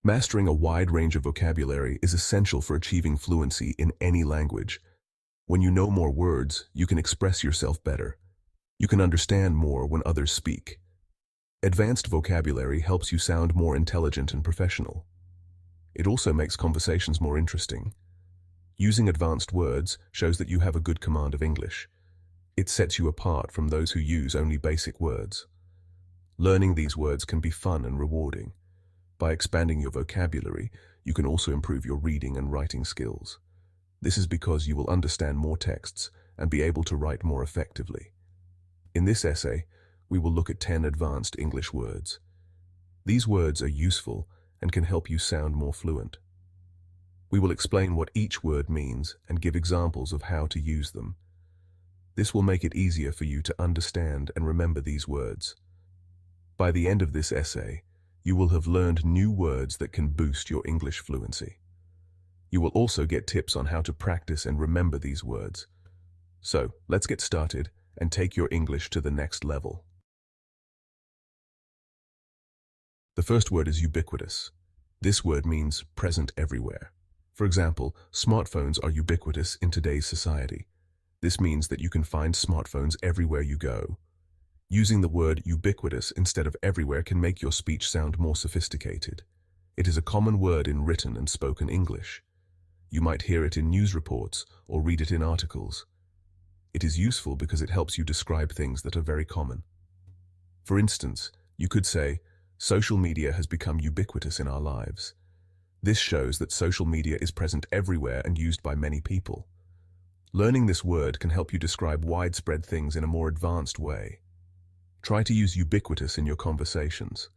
Mastering a wide range of vocabulary is essential for achieving fluency in any language. When you know more words, you can express yourself better. You can understand more when others speak. Advanced vocabulary helps you sound more intelligent and professional. It also makes conversations more interesting. Using advanced words shows that you have a good command of English. It sets you apart from those who use only basic words. Learning these words can be fun and rewarding. By expanding your vocabulary, you can also improve your reading and writing skills. This is because you will understand more texts and be able to write more effectively. In this essay, we will look at 10 advanced English words. These words are useful and can help you sound more fluent. We will explain what each word means and give examples of how to use them. This will make it easier for you to understand and remember these words. By the end of this essay, you will have learned new words that can boost your English fluency. You will also get tips on how to practice and remember these words. So, let's get started and take your English to the next level. The first word is ubiquitous. This word means present everywhere. For example, smartphones are ubiquitous in today's society. This means that you can find smartphones everywhere you go. Using the word ubiquitous instead of everywhere can make your speech sound more sophisticated. It is a common word in written and spoken English. You might hear it in news reports or read it in articles. It is useful because it helps you describe things that are very common. For instance, you could say, social media has become ubiquitous in our lives. This shows that social media is present everywhere and used by many people. Learning this word can help you describe widespread things in a more advanced way. Try to use ubiquitous in your conversations.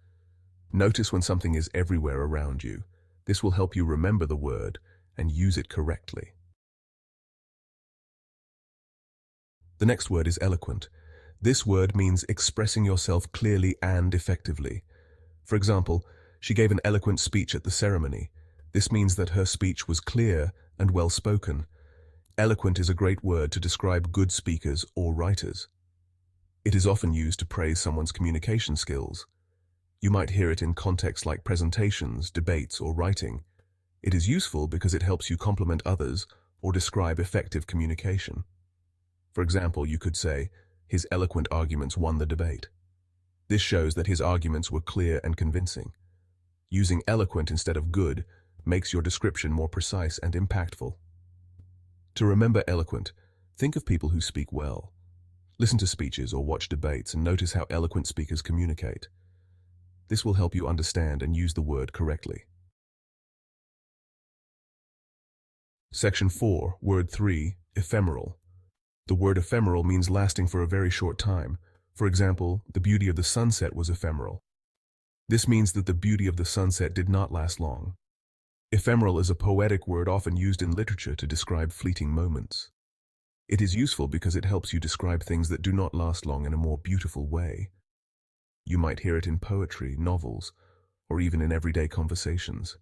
Notice when something is everywhere around you. This will help you remember the word and use it correctly. The next word is eloquent. This word means expressing yourself clearly and effectively. For example, she gave an eloquent speech at the ceremony. This means that her speech was clear and well-spoken. Eloquent is a great word to describe good speakers or writers. It is often used to praise someone's communication skills. You might hear it in contexts like presentations, debates, or writing. It is useful because it helps you compliment others or describe effective communication. For example, you could say, his eloquent arguments won the debate. This shows that his arguments were clear and convincing. Using eloquent instead of good makes your description more precise and impactful. To remember eloquent, think of people who speak well. Listen to speeches or watch debates and notice how eloquent speakers communicate. This will help you understand and use the word correctly. Section 4, Word 3, Ephemeral. The word ephemeral means lasting for a very short time. For example, the beauty of the sunset was ephemeral. This means that the beauty of the sunset did not last long. Ephemeral is a poetic word often used in literature to describe fleeting moments. It is useful because it helps you describe things that do not last long in a more beautiful way. You might hear it in poetry, novels, or even in everyday conversations.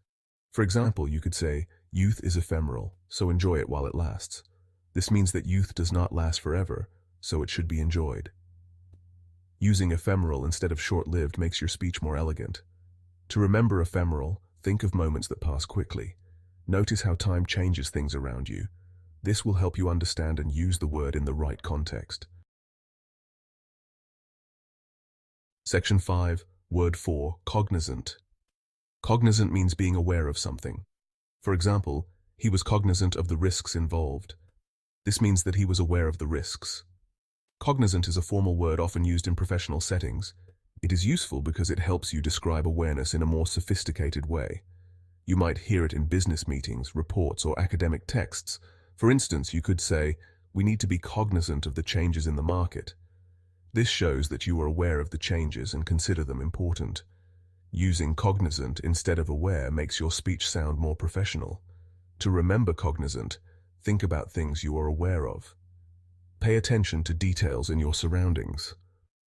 For example, you could say, youth is ephemeral, so enjoy it while it lasts. This means that youth does not last forever, so it should be enjoyed. Using ephemeral instead of short-lived makes your speech more elegant. To remember ephemeral, think of moments that pass quickly. Notice how time changes things around you. This will help you understand and use the word in the right context. Section 5, Word 4, Cognizant. Cognizant means being aware of something. For example, he was cognizant of the risks involved. This means that he was aware of the risks. Cognizant is a formal word often used in professional settings. It is useful because it helps you describe awareness in a more sophisticated way. You might hear it in business meetings, reports, or academic texts. For instance, you could say, we need to be cognizant of the changes in the market. This shows that you are aware of the changes and consider them important. Using cognizant instead of aware makes your speech sound more professional. To remember cognizant, think about things you are aware of. Pay attention to details in your surroundings.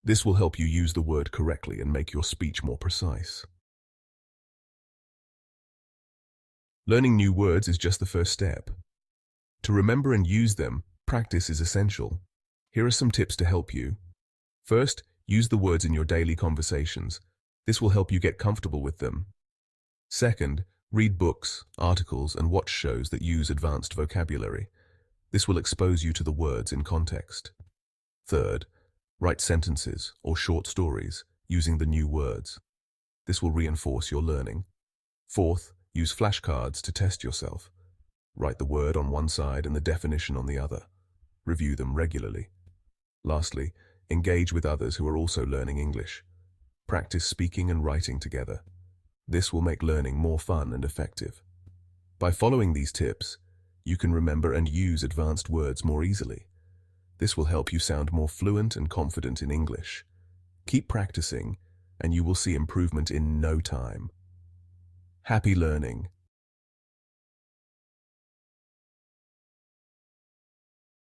This will help you use the word correctly and make your speech more precise. Learning new words is just the first step. To remember and use them, practice is essential. Here are some tips to help you. First, use the words in your daily conversations. This will help you get comfortable with them. Second, read books, articles, and watch shows that use advanced vocabulary. This will expose you to the words in context. Third, write sentences or short stories using the new words. This will reinforce your learning. Fourth, use flashcards to test yourself. Write the word on one side and the definition on the other. Review them regularly. Lastly, engage with others who are also learning English. Practice speaking and writing together. This will make learning more fun and effective. By following these tips, you can remember and use advanced words more easily. This will help you sound more fluent and confident in English. Keep practicing, and you will see improvement in no time. Happy learning!